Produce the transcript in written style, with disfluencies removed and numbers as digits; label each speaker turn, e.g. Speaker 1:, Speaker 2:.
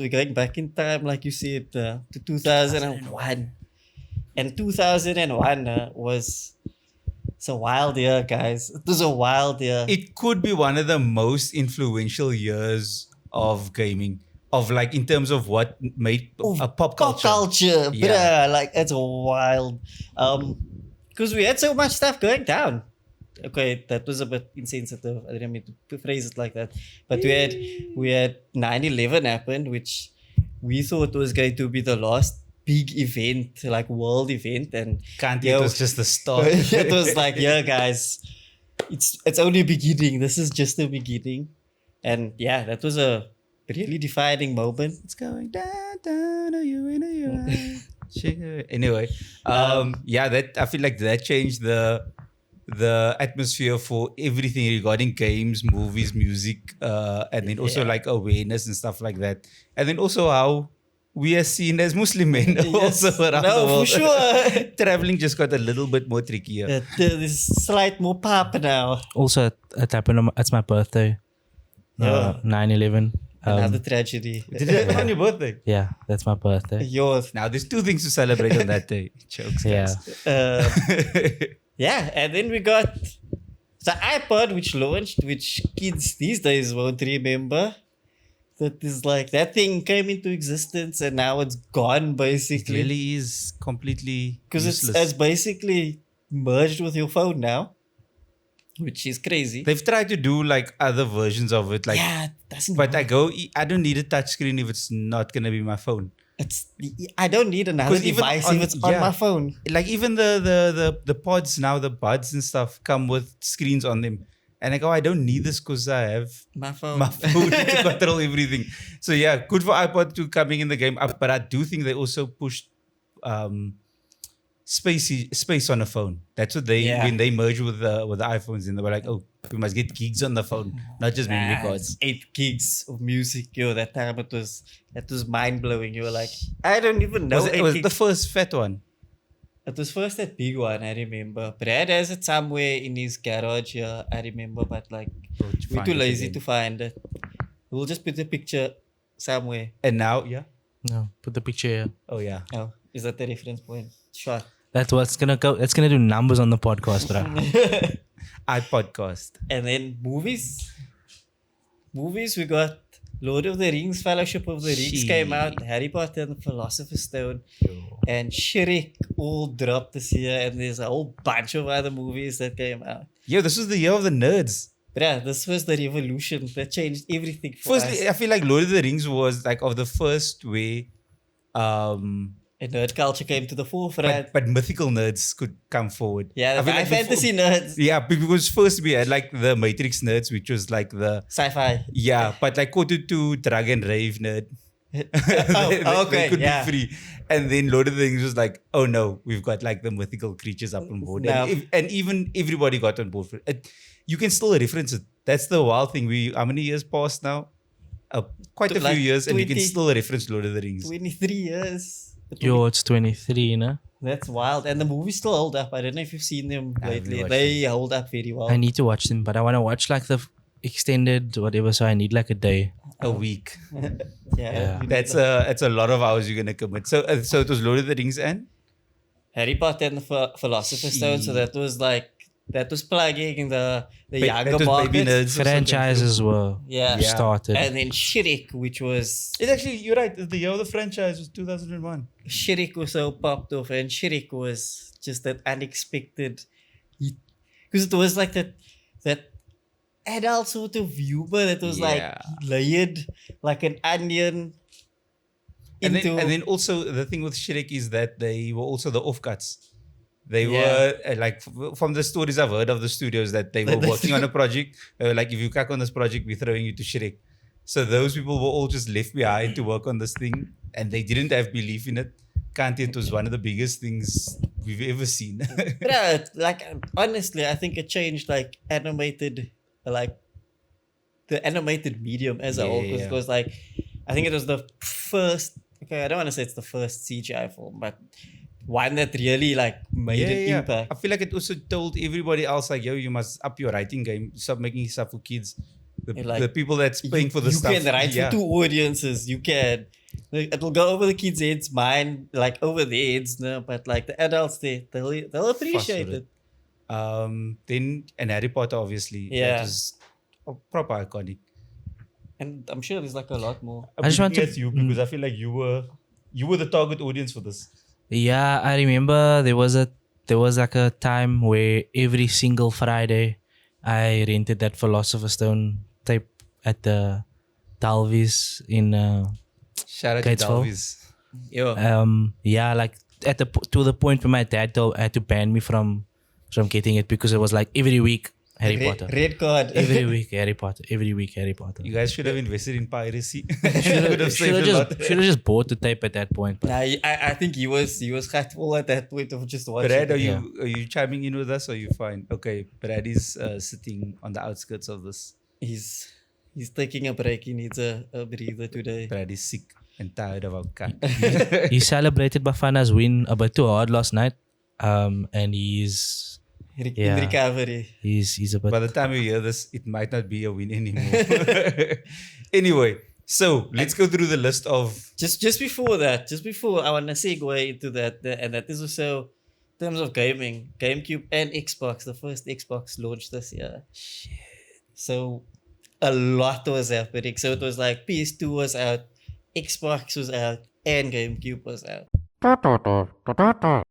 Speaker 1: We're going back in time, like you said, to 2001. And 2001 was it's a wild year, guys. It was a wild year.
Speaker 2: It could be one of the most influential years of gaming, of like in terms of what made a pop culture.
Speaker 1: Pop culture,
Speaker 2: Yeah.
Speaker 1: bruh. Like it's wild. Because we had so much stuff going down. Okay, that was a bit insensitive. I didn't mean to phrase it like that. But we had 9/11 happen, which we thought was going to be the last big event, like world event, and
Speaker 2: It was just the start.
Speaker 1: it was like, yeah, guys, it's only beginning. This is just the beginning, and yeah, that was a really defining moment.
Speaker 2: It's going down, down, are you in a Anyway, yeah, that I feel like that changed the atmosphere for everything regarding games, movies, music, and then also like awareness and stuff like that, and then also how we are seen as Muslim men also around the world.
Speaker 1: For sure.
Speaker 2: Traveling just got a little bit more trickier.
Speaker 1: There's slight more pop now.
Speaker 3: Also, it happened. It's my birthday.
Speaker 1: Yeah.
Speaker 3: 9/11.
Speaker 1: Another tragedy.
Speaker 2: Did it happen on your birthday?
Speaker 3: Yeah, that's my birthday.
Speaker 1: Yours.
Speaker 2: Now there's two things to celebrate on that day. Jokes,
Speaker 3: Yeah.
Speaker 2: guys.
Speaker 1: Yeah, and then we got the iPod, which launched, which kids these days won't remember. That is like that thing came into existence and now it's gone
Speaker 2: It
Speaker 1: basically.
Speaker 2: really is completely
Speaker 1: Because
Speaker 2: useless.
Speaker 1: it's basically merged with your phone now, which is crazy.
Speaker 2: They've tried to do like other versions of it, like,
Speaker 1: yeah, it doesn't.
Speaker 2: but
Speaker 1: work.
Speaker 2: I don't need a touchscreen if it's not gonna be my phone.
Speaker 1: I don't need another
Speaker 2: 'Cause even
Speaker 1: device
Speaker 2: on-
Speaker 1: if it's on
Speaker 2: yeah.
Speaker 1: my phone.
Speaker 2: Like even the pods now, the buds and stuff come with screens on them, and I go, I don't need this because I have
Speaker 1: My phone.
Speaker 2: my phone to control everything. So yeah, good for iPod to coming in the game. But I do think they also pushed space on a phone. That's what they
Speaker 1: Yeah.
Speaker 2: when they merged with the iPhones, and they were like, oh, we must get gigs on the phone, not just memory cards.
Speaker 1: 8 gigs of music, yo. That time it was mind blowing. You were like, I don't even know.
Speaker 2: Was it
Speaker 1: 8
Speaker 2: was
Speaker 1: gigs.
Speaker 2: the first fat one?
Speaker 1: It was first that big one, I remember. Brad has it somewhere in his garage here, I remember, but like we're too lazy to find it. We'll just put the picture somewhere.
Speaker 2: And now, yeah.
Speaker 3: No, put the picture here.
Speaker 2: Oh yeah.
Speaker 1: Oh, is that the reference point? Sure.
Speaker 3: That's what's gonna go. That's gonna do numbers on the podcast, bro.
Speaker 2: iPodcast.
Speaker 1: And then movies. Movies, we got Lord of the Rings, Fellowship of the Rings came out, Harry Potter and the Philosopher's Stone, and Shrek all dropped this year, and there's a whole bunch of other movies that came out.
Speaker 2: Yeah, this was the year of the nerds.
Speaker 1: But yeah, this was the revolution that changed everything for
Speaker 2: Firstly,
Speaker 1: us.
Speaker 2: I feel like Lord of the Rings was like of the first way,
Speaker 1: And nerd culture came to the forefront.
Speaker 2: but mythical nerds could come forward.
Speaker 1: Yeah,
Speaker 2: I
Speaker 1: the
Speaker 2: feel
Speaker 1: high
Speaker 2: like
Speaker 1: fantasy nerds,
Speaker 2: Yeah, because first we had like the Matrix nerds, which was like the
Speaker 1: sci-fi.
Speaker 2: but like quarter to drag and rave nerd.
Speaker 1: Okay,
Speaker 2: they could
Speaker 1: yeah.
Speaker 2: be free. And then Lord of the Rings was like, oh no, we've got like the mythical creatures up on board.
Speaker 1: No.
Speaker 2: And even everybody got on board for it. You can still reference it. That's the wild thing. How many years passed now? Quite a
Speaker 1: Like
Speaker 2: few years, and you can
Speaker 1: 20
Speaker 2: still reference Lord of the Rings.
Speaker 1: 23 years.
Speaker 3: Yo, it's 23, you know.
Speaker 1: That's wild. And the movies still hold up. I don't know if you've seen them
Speaker 2: I haven't
Speaker 1: lately.
Speaker 2: watched
Speaker 1: They hold up very well.
Speaker 3: I need to watch them, but I want to watch like the extended whatever. So I need like a day.
Speaker 2: A week.
Speaker 1: Yeah. you need
Speaker 2: That's a lot of hours you're gonna commit. So it was Lord of the Rings and
Speaker 1: Harry Potter and the Philosopher's Stone. So that was plugging the younger
Speaker 2: that was
Speaker 1: market.
Speaker 2: baby nerds or something.
Speaker 3: Franchises were
Speaker 1: Yeah.
Speaker 3: started.
Speaker 1: And then Shrek, which was
Speaker 2: It's actually, you're right. The year of the franchise was 2001.
Speaker 1: Shrek was so popped off, and Shrek was just that unexpected hit. Because it was like that adult sort of humor that was like
Speaker 2: Yeah.
Speaker 1: layered like an onion
Speaker 2: And
Speaker 1: into
Speaker 2: then also the thing with Shrek is that they were also the offcuts. They
Speaker 1: Yeah.
Speaker 2: were like from the stories I've heard of the studios that they were working on a project. They were like, if you cack on this project, we're throwing you to Shrek. So those people were all just left behind to work on this thing, and they didn't have belief in it. It was one of the biggest things we've ever seen.
Speaker 1: But like honestly, I think it changed like the animated medium as a whole.
Speaker 2: Yeah.
Speaker 1: Because like I think it was the first. Okay, I don't want to say it's the first CGI film, but one that really like made an impact.
Speaker 2: I feel like it also told everybody else like, yo, you must up your writing game. Stop making stuff for kids. the people that's paying for the stuff.
Speaker 1: You can write for two audiences. You can. Like, it'll go over the kids' heads, mine, like over their heads, no? But like the adults, they'll appreciate it.
Speaker 2: Then and Harry Potter, obviously.
Speaker 1: Yeah.
Speaker 2: That is proper iconic.
Speaker 1: And I'm sure there's like a lot more.
Speaker 2: I'm
Speaker 3: I just want
Speaker 2: looking
Speaker 3: to-
Speaker 2: at you because I feel like you were the target audience for this.
Speaker 3: Yeah, I remember there was like a time where every single Friday I rented that Philosopher's Stone tape at the Dalvis in
Speaker 2: Shout out to
Speaker 3: Gatesville.
Speaker 2: Dalvis.
Speaker 3: yeah, like to the point where my dad had to ban me from getting it because it was like every week Harry Potter.
Speaker 1: Red card.
Speaker 3: Every week Harry Potter. Every week Harry Potter.
Speaker 2: You guys should have invested in piracy. Would have saved a lot.
Speaker 3: Should have just bought the tape at that point. But
Speaker 1: Nah, I think he was grateful at that point of just watching.
Speaker 2: Brad, are
Speaker 3: Yeah.
Speaker 2: you chiming in with us or are you fine? Okay, Brad is sitting on the outskirts of this.
Speaker 1: He's taking a break. He needs a breather today.
Speaker 2: Brad is sick and tired of our cat.
Speaker 3: he celebrated Bafana's win a bit too hard last night. And he's
Speaker 1: In recovery.
Speaker 3: a bit.
Speaker 2: By the time you hear this, it might not be a win anymore. Anyway, so let's go through the list of
Speaker 1: Just before I want to segue into that, and that is also in terms of gaming, GameCube and Xbox. The first Xbox launched this year. Shit. So a lot was happening. So it was like PS2 was out, Xbox was out, and GameCube was out.